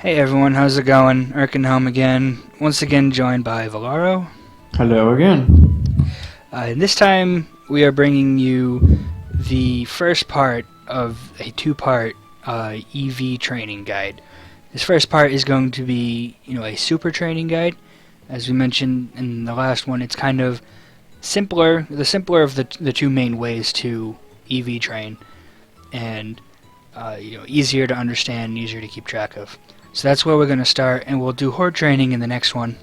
Hey everyone, how's it going? Erkenhelm again, once again joined by Volaro. Hello again. And this time we are bringing you the first part of a two-part EV training guide. This first part is going to be, a super training guide. As we mentioned in the last one, it's kind of simpler, the simpler of the two main ways to EV train, and easier to understand, easier to keep track of. So that's where we're going to start, and we'll do horde training in the next one.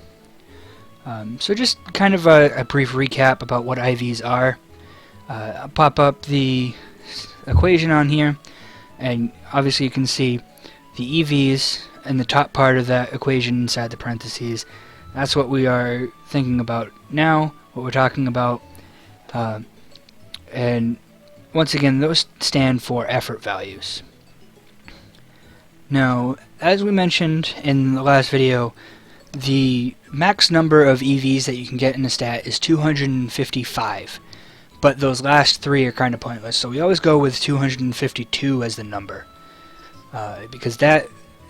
So just kind of a brief recap about what IVs are. I'll pop up the equation on here, and obviously you can see the EVs in the top part of that equation inside the parentheses. That's what we are thinking about now, what we're talking about. And once again, those stand for effort values. Now, as we mentioned in the last video, the max number of EVs that you can get in a stat is 255, but those last three are kind of pointless, so we always go with 252 as the number, because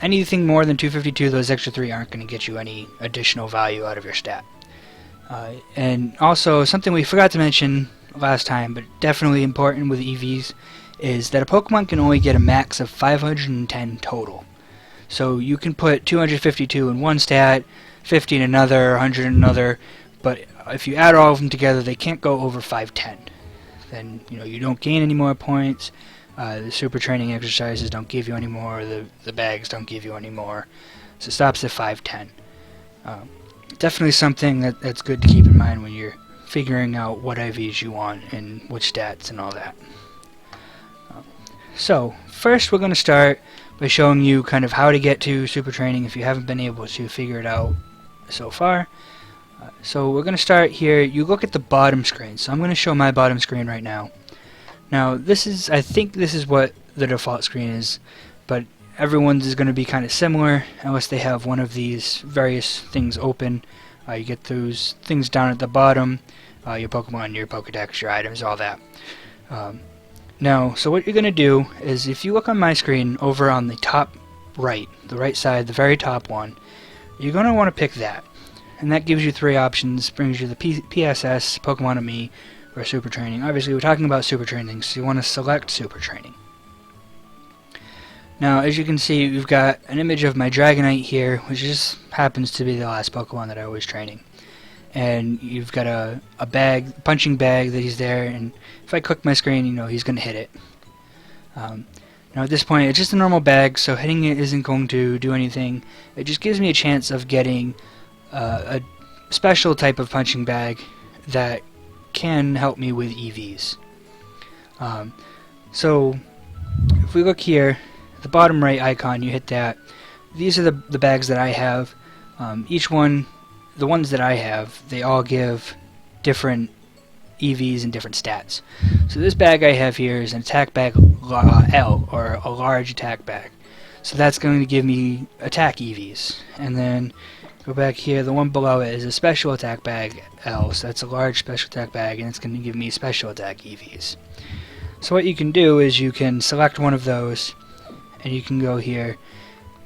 anything more than 252, those extra three aren't going to get you any additional value out of your stat. And also, something we forgot to mention last time, but definitely important with EVs, is that a Pokemon can only get a max of 510 total. So you can put 252 in one stat, 50 in another, 100 in another, but if you add all of them together, they can't go over 510. Then you don't gain any more points. The super training exercises don't give you any more. The bags don't give you any more. So it stops at 510. Definitely something that's good to keep in mind when you're figuring out what IVs you want and which stats and all that. So first we're going to start by showing you kind of how to get to super training if you haven't been able to figure it out so far. So we're going to start here. You look at the bottom screen. So I'm going to show my bottom screen right now. Now I think this is what the default screen is, but everyone's is going to be kind of similar unless they have one of these various things open. You get those things down at the bottom, your Pokemon, your Pokedex, your items, all that. Now, so what you're going to do is if you look on my screen over on the top right, the right side, the very top one, you're going to want to pick that. And that gives you three options, brings you the PSS, Pokemon and Me, or Super Training. Obviously, we're talking about Super Training, so you want to select Super Training. Now, as you can see, we've got an image of my Dragonite here, which just happens to be the last Pokemon that I was training. And you've got a punching bag that he's there, and if I click my screen, he's going to hit it. Now at this point, it's just a normal bag, so hitting it isn't going to do anything. It just gives me a chance of getting a special type of punching bag that can help me with EVs. So if we look here, the bottom right icon, you hit that. These are the bags that I have. Each one, the ones that I have, they all give different EVs and different stats. So this bag I have here is an attack bag L, or a large attack bag. So that's going to give me attack EVs. And then go back here, the one below it is a special attack bag L, so that's a large special attack bag, and it's going to give me special attack EVs. So what you can do is you can select one of those, and you can go here,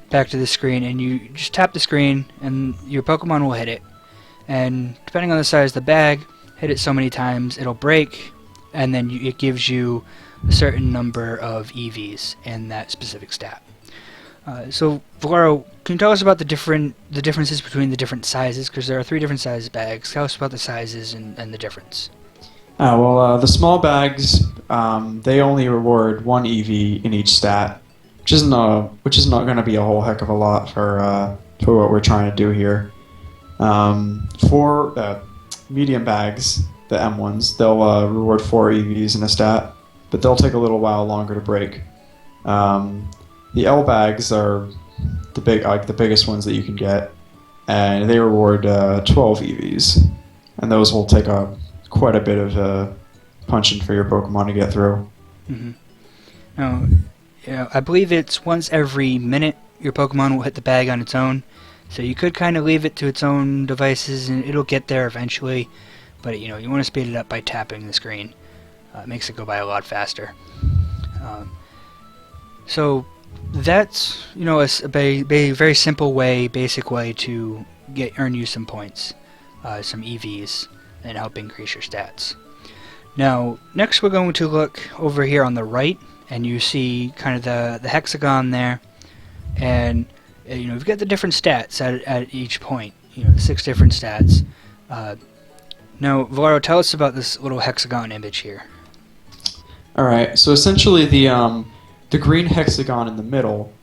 back to the screen, and you just tap the screen and your Pokemon will hit it, and depending on the size of the bag, hit it so many times it'll break, and then it gives you a certain number of EVs in that specific stat. So Volaro, can you tell us about the differences between the different sizes, because there are three different size bags. Tell us about the sizes and the difference. The small bags, they only reward one EV in each stat, which is not going to be a whole heck of a lot for what we're trying to do here. For medium bags, the M ones, they'll reward 4 EVs in a stat, but they'll take a little while longer to break. The L bags are the biggest ones that you can get, and they reward 12 EVs, and those will take quite a bit of punching for your Pokemon to get through. Mm-hmm. Now, I believe it's once every minute your Pokemon will hit the bag on its own, so you could kind of leave it to its own devices and it'll get there eventually, but you want to speed it up by tapping the screen. It makes it go by a lot faster. So That's a very simple way, basic way to earn you some points, some EVs, and help increase your stats. Now, next we're going to look over here on the right, and you see kind of the hexagon there, and you've got the different stats at each point. The 6 different stats. Now, Volaro, tell us about this little hexagon image here. All right. So essentially, the green hexagon in the middle,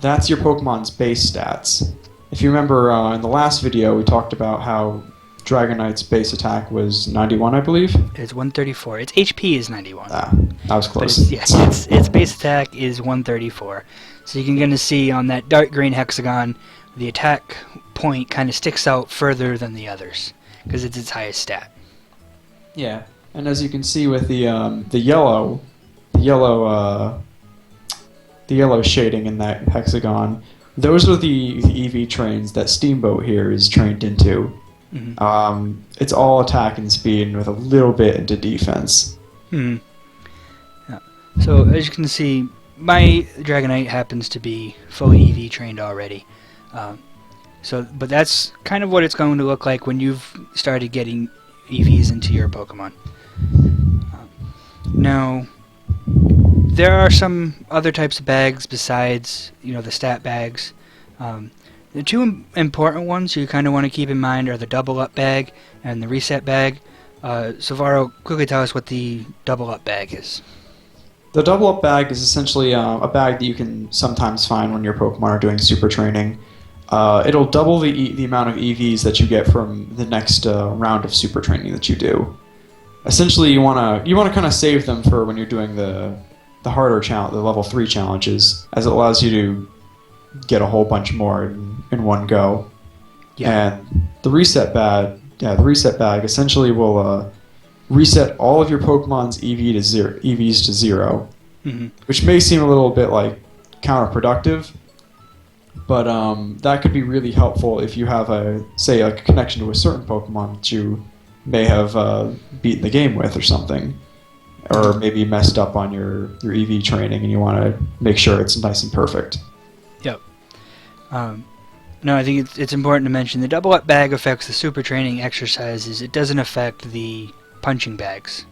that's your Pokemon's base stats. If you remember in the last video, we talked about how Dragonite's base attack was 91, I believe. It's 134. Its HP is 91. Ah, I was close. But its base attack is 134. So you can kind of see on that dark green hexagon, the attack point kind of sticks out further than the others because it's its highest stat. Yeah, and as you can see with the yellow shading in that hexagon, those are the EV trains that Steamboat here is trained into. Mm-hmm. It's all attack and speed with a little bit into defense. Hmm. Yeah. So as you can see, my Dragonite happens to be fully EV trained already. But that's kind of what it's going to look like when you've started getting EVs into your Pokemon. Now, there are some other types of bags besides, the stat bags. The 2 important ones you kind of want to keep in mind are the double up bag and the reset bag. Volaro, quickly tell us what the double up bag is. The double up bag is essentially a bag that you can sometimes find when your Pokemon are doing super training. It'll double the amount of EVs that you get from the next round of super training that you do. Essentially, you wanna kind of save them for when you're doing the harder challenge, the level 3 challenges, as it allows you to get a whole bunch more in one go. Yeah. And the reset bag essentially will reset all of your Pokemon's EVs to 0, mm-hmm. which may seem a little bit like counterproductive, but that could be really helpful if you have a connection to a certain Pokemon that you may have beaten the game with or something, or maybe messed up on your EV training and you want to make sure it's nice and perfect. Yep. No, I think it's important to mention the double up bag affects the super training exercises. It doesn't affect the punching bags.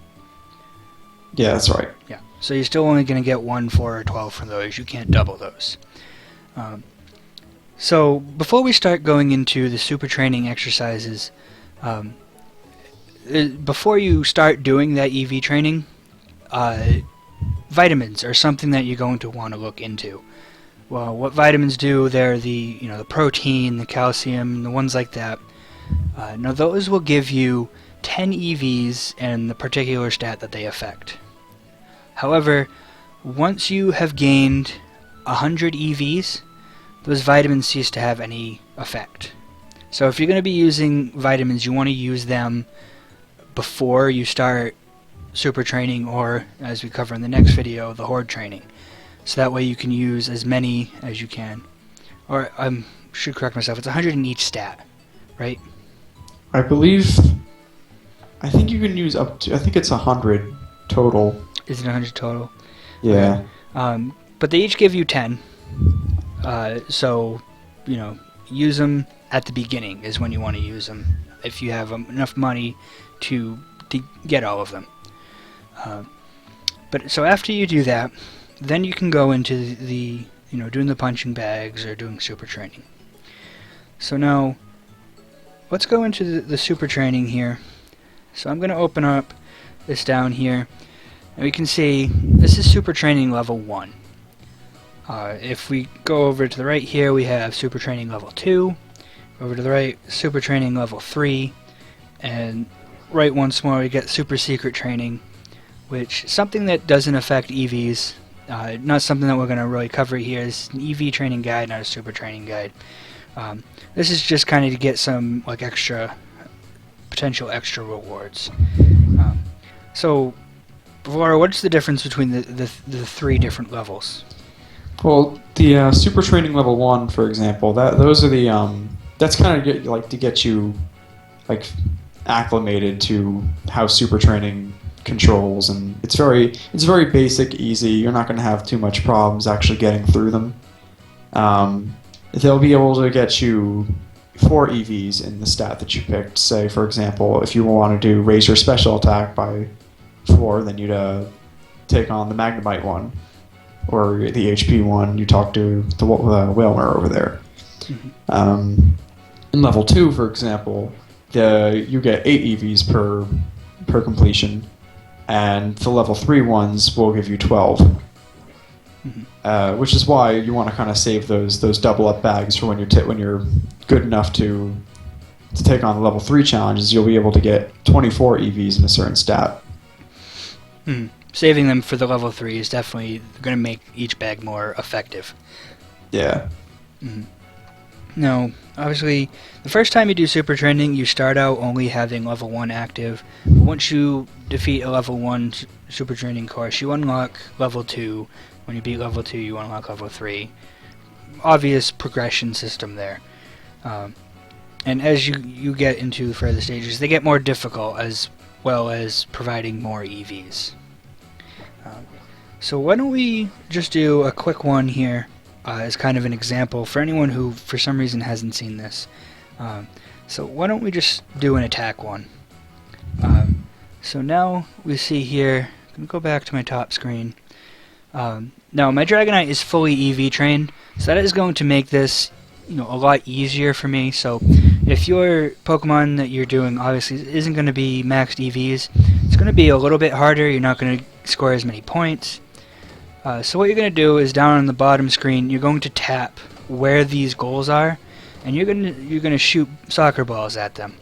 Yeah, that's right. Yeah. So you're still only going to get 1, 4, or 12 from those. You can't double those. So before we start going into the super training exercises, before you start doing that EV training, vitamins are something that you're going to want to look into. Well, what vitamins do, they're the protein, the calcium, the ones like that. Now those will give you 10 EVs and the particular stat that they affect. However, once you have gained 100 EVs, those vitamins cease to have any effect. So if you're going to be using vitamins, you want to use them before you start super training, or, as we cover in the next video, the horde training. So that way you can use as many as you can. Or, I should correct myself, it's 100 in each stat, right? I think you can use up to, I think it's 100 total. Is it 100 total? Yeah. Okay. But they each give you 10. So, use them at the beginning is when you want to use them, if you have enough money to get all of them. But so after you do that, then you can go into the doing the punching bags or doing super training. So now let's go into the super training here. So I'm going to open up this down here, and we can see this is super training level 1. If we go over to the right here, we have super training level 2. Over to the right, super training level 3, and right once more we get super secret training, which is something that doesn't affect EVs. Not something that we're going to really cover here. It's an EV training guide, not a super training guide. This is just kind of to get some potential extra rewards. So, Volaro, what's the difference between the 3 different levels? Well, the super training level 1, for example, those are the that's kind of to get you acclimated to how super training controls, and it's very basic, easy. You're not going to have too much problems actually getting through them. They'll be able to get you 4 EVs in the stat that you picked. Say, for example, if you want to do raise your special attack by 4, then you'd take on the Magnemite one, or the HP one. You talk to the Whalmer over there. Mhm. In level 2, for example, you get 8 EVs per completion, and the level 3 ones will give you 12. Which is why you want to kind of save those double up bags for when you're good enough to take on the level 3 challenges. You'll be able to get 24 EVs in a certain stat. Saving them for the level 3 is definitely going to make each bag more effective. Yeah. Now, obviously, the first time you do super training, you start out only having level 1 active. But once you defeat a level 1 super training course, you unlock level 2. When you beat level 2, you unlock level 3. Obvious progression system there. And as you get into further stages, they get more difficult, as well as providing more EVs. So why don't we just do a quick one here as kind of an example for anyone who for some reason hasn't seen this. So why don't we just do an attack one. So now we see here, I'm going to go back to my top screen. Now my Dragonite is fully EV trained, so that is going to make this a lot easier for me. So if your Pokemon that you're doing obviously isn't going to be maxed EVs, it's going to be a little bit harder. You're not going to score as many points. So what you're going to do is down on the bottom screen, you're going to tap where these goals are, and you're going to shoot soccer balls at them.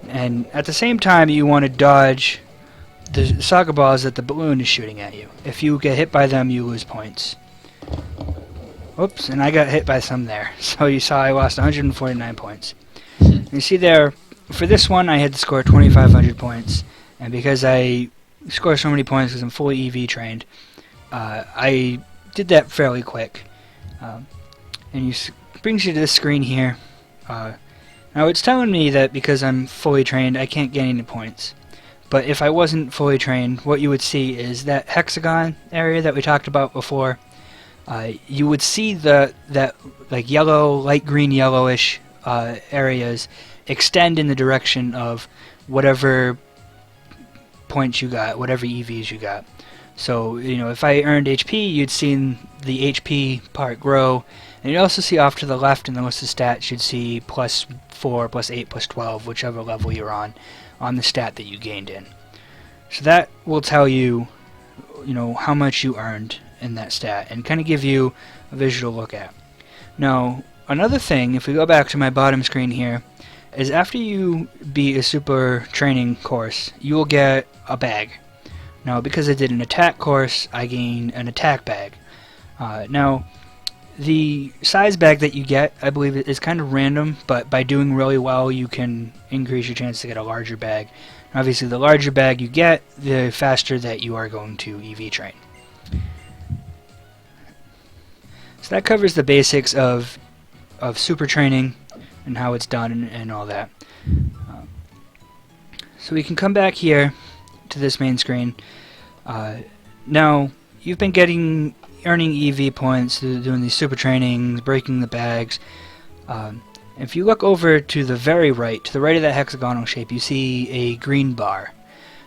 And at the same time, you want to dodge the soccer balls that the balloon is shooting at you. If you get hit by them, you lose points. Oops, and I got hit by some there. So you saw I lost 149 points. You see there, for this one, I had to score 2,500 points. And because I score so many points because I'm fully EV trained, I did that fairly quick. And brings you to this screen here. Now it's telling me that because I'm fully trained, I can't gain any points. But if I wasn't fully trained, what you would see is that hexagon area that we talked about before. You would see that like yellow, light green, yellowish areas extend in the direction of whatever points you got, whatever EVs you got. So, if I earned HP, you'd see the HP part grow, and you'd also see off to the left in the list of stats, you'd see +4, +8, +12, whichever level you're on the stat that you gained in. So that will tell you, how much you earned in that stat, and kind of give you a visual look at. Now, another thing, if we go back to my bottom screen here, is after you beat a super training course, you will get a bag. Now, because I did an attack course, I gain an attack bag. Now, the size bag that you get, I believe, is kind of random, but by doing really well, you can increase your chance to get a larger bag. And obviously, the larger bag you get, the faster that you are going to EV train. So that covers the basics of super training and how it's done and all that. So we can come back here to this main screen. Now, you've been earning EV points through doing these super trainings, breaking the bags. If you look over to the very right, to the right of that hexagonal shape, you see a green bar.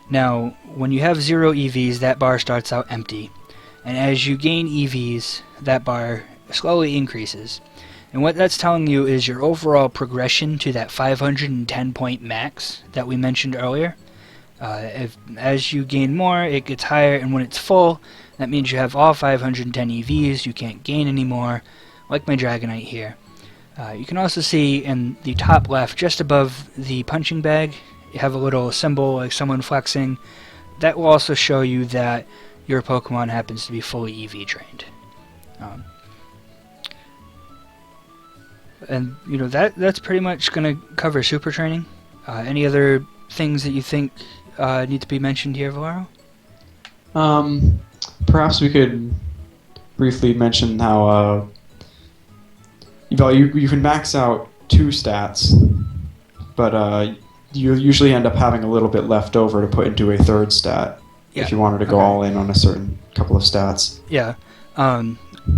Now, when you have 0 EVs, that bar starts out empty. And as you gain EVs, that bar slowly increases. And what that's telling you is your overall progression to that 510 point max that we mentioned earlier. As you gain more, it gets higher, and when it's full, that means you have all 510 EVs, you can't gain any more, like my Dragonite here. You can also see in the top left, just above the punching bag, you have a little symbol like someone flexing. That will also show you that your Pokemon happens to be fully EV trained. And that's pretty much going to cover super training. Any other things that you think need to be mentioned here, Volaro? Perhaps we could briefly mention how you can max out 2 stats, but you usually end up having a little bit left over to put into a 3rd stat. Yeah. if you wanted to go all in on a certain couple of stats. Yeah.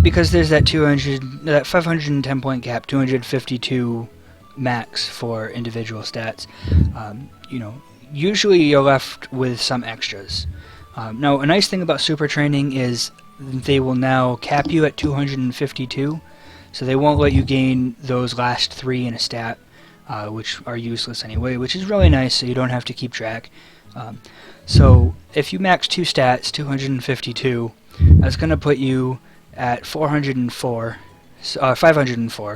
Because there's that 510 point gap, 252 max for individual stats. Usually you're left with some extras. Now, a nice thing about super training is they will now cap you at 252, so they won't let you gain those last 3 in a stat, which are useless anyway, which is really nice, so you don't have to keep track. So if you max 2 stats, 252, that's going to put you at 504,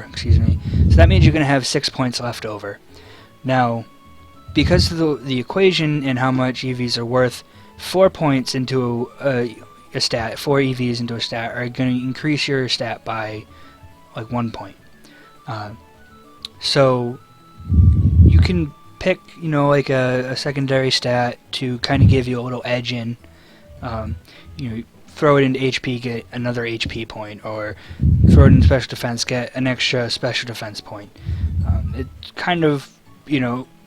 excuse me. So that means you're going to have 6 points left over. Now, because of the equation and how much EVs are worth, 4 points into a stat, 4 EVs into a stat are going to increase your stat by like 1 point. So you can pick, like a secondary stat to kind of give you a little edge in. Throw it into HP, get another HP point, or throw it in special defense, get an extra special defense point. It's kind of,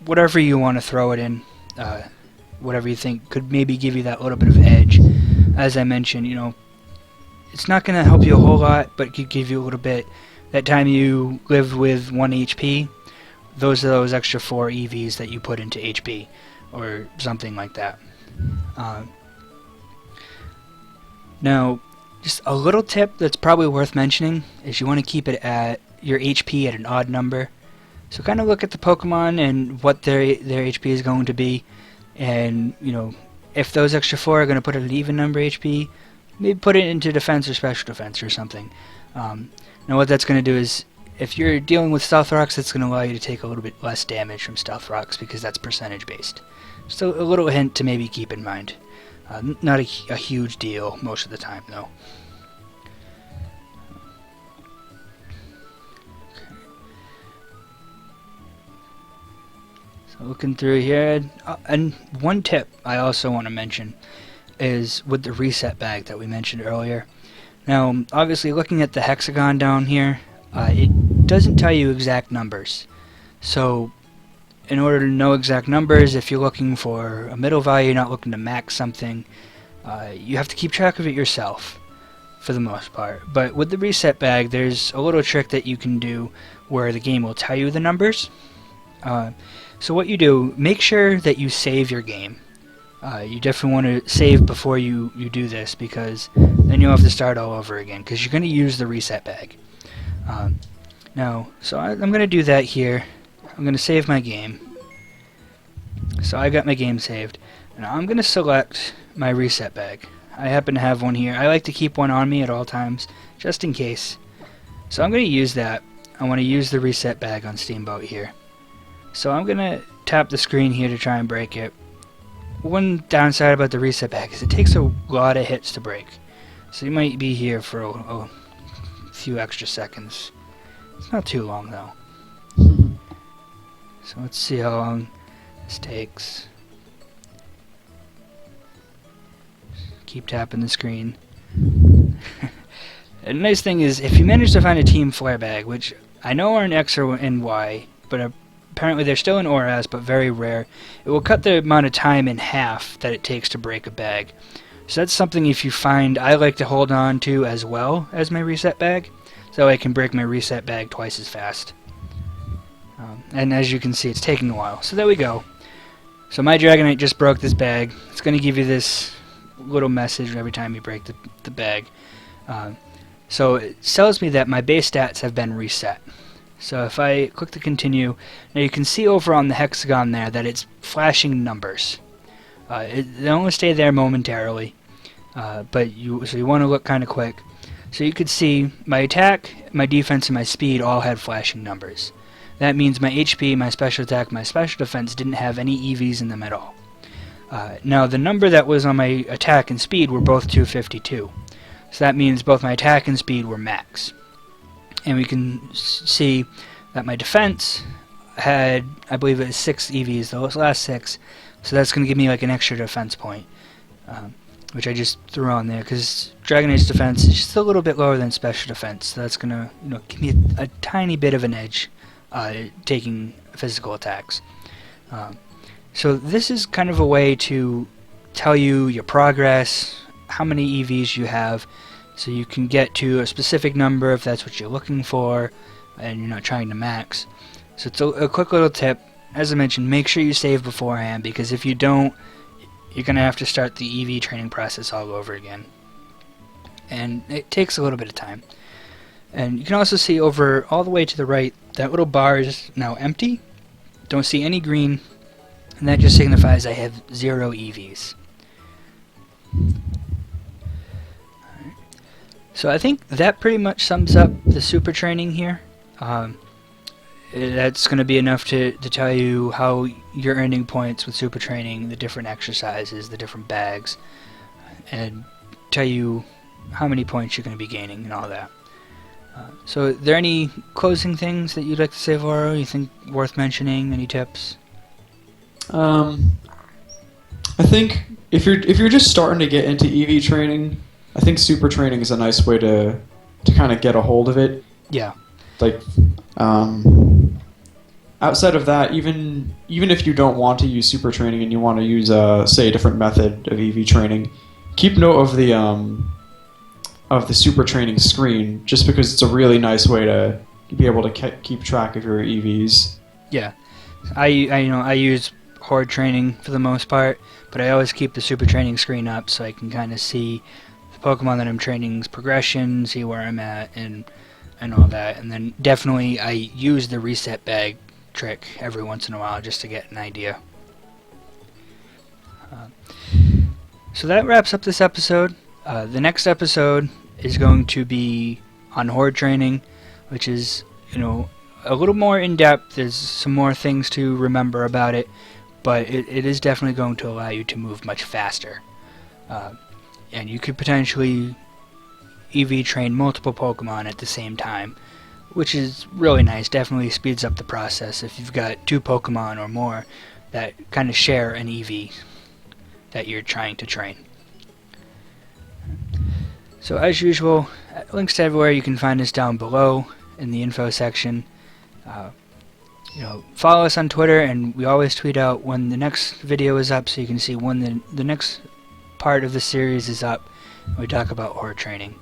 whatever you want to throw it in, whatever you think could maybe give you that little bit of edge. As I mentioned, it's not going to help you a whole lot, but it could give you a little bit. That time you lived with 1 HP, those are those extra 4 EVs that you put into HP, or something like that. Now, just a little tip that's probably worth mentioning is you want to keep it at your HP at an odd number. So kind of look at the Pokemon and what their HP is going to be, and if those extra 4 are going to put it at an even number HP, maybe put it into defense or special defense or something. Now what that's going to do is, if you're dealing with Stealth Rocks, it's going to allow you to take a little bit less damage from Stealth Rocks because that's percentage based. Just a little hint to maybe keep in mind. Not a huge deal most of the time, though. So looking through here, and one tip I also want to mention is with the reset bag that we mentioned earlier. Now, obviously, looking at the hexagon down here, it doesn't tell you exact numbers. So, in order to know exact numbers, if you're looking for a middle value, not looking to max something, you have to keep track of it yourself, for the most part. But with the reset bag, there's a little trick that you can do where the game will tell you the numbers. So what you do, make sure that you save your game. You definitely want to save before you do this, because then you'll have to start all over again, because you're going to use the reset bag. So I'm going to do that here. I'm going to save my game. So I got my game saved. Now I'm going to select my reset bag. I happen to have one here. I like to keep one on me at all times, just in case. So I'm going to use that. I want to use the reset bag on Steamboat here. So I'm going to tap the screen here to try and break it. One downside about the reset bag is it takes a lot of hits to break. So you might be here for a few extra seconds. It's not too long though. So let's see how long this takes. Keep tapping the screen. The nice thing is, if you manage to find a Team Flare bag, which I know are in X or in Y, but apparently they're still in ORAS, but very rare, it will cut the amount of time in half that it takes to break a bag. So that's something, if you find, I like to hold on to as well as my reset bag, so I can break my reset bag twice as fast. And as you can see, it's taking a while. So there we go. So my Dragonite just broke this bag. It's going to give you this little message every time you break the bag. So it tells me that my base stats have been reset. So if I click to continue, now you can see over on the hexagon there that it's flashing numbers. They only stay there momentarily, but you want to look kind of quick. So you could see my attack, my defense, and my speed all had flashing numbers. That means my HP, my special attack, my special defense didn't have any EVs in them at all. Now the number that was on my attack and speed were both 252. So that means both my attack and speed were max. And we can see that my defense had, I believe it was 6 EVs, those last 6. So that's going to give me like an extra defense point, which I just threw on there because Dragonite's defense is just a little bit lower than special defense. So that's going to give me a tiny bit of an edge taking physical attacks. So this is kind of a way to tell you your progress, how many EVs you have, so you can get to a specific number if that's what you're looking for and you're not trying to max. So it's a quick little tip. As I mentioned, make sure you save beforehand, because if you don't, you're going to have to start the EV training process all over again. And it takes a little bit of time. And you can also see over all the way to the right, that little bar is now empty. Don't see any green, and that just signifies I have 0 EVs. So I think that pretty much sums up the super training here. That's going to be enough to tell you how you're earning points with super training, the different exercises, the different bags, and tell you how many points you're going to be gaining and all that. So are there any closing things that you'd like to say, Volaro, you think worth mentioning? Any tips? I think if you're just starting to get into EV training, I think super training is a nice way to kind of get a hold of it. Yeah. Like, outside of that, even if you don't want to use super training and you want to use say a different method of EV training, keep note of the super training screen, just because it's a really nice way to be able to keep track of your EVs. Yeah. I use horde training for the most part, but I always keep the super training screen up so I can kind of see the Pokemon that I'm training's progression, see where I'm at, and all that. And then definitely I use the reset bag trick every once in a while just to get an idea. So that wraps up this episode. The next episode is going to be on horde training, which is, a little more in depth. There's some more things to remember about it, but it is definitely going to allow you to move much faster. And you could potentially EV train multiple Pokemon at the same time, which is really nice. Definitely speeds up the process if you've got 2 Pokemon or more that kind of share an EV that you're trying to train. So as usual, links to everywhere you can find us down below in the info section. Follow us on Twitter, and we always tweet out when the next video is up, so you can see when the next part of the series is up. We talk about horde training.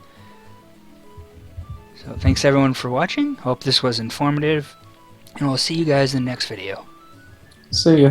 So thanks everyone for watching. Hope this was informative, and we'll see you guys in the next video. See ya.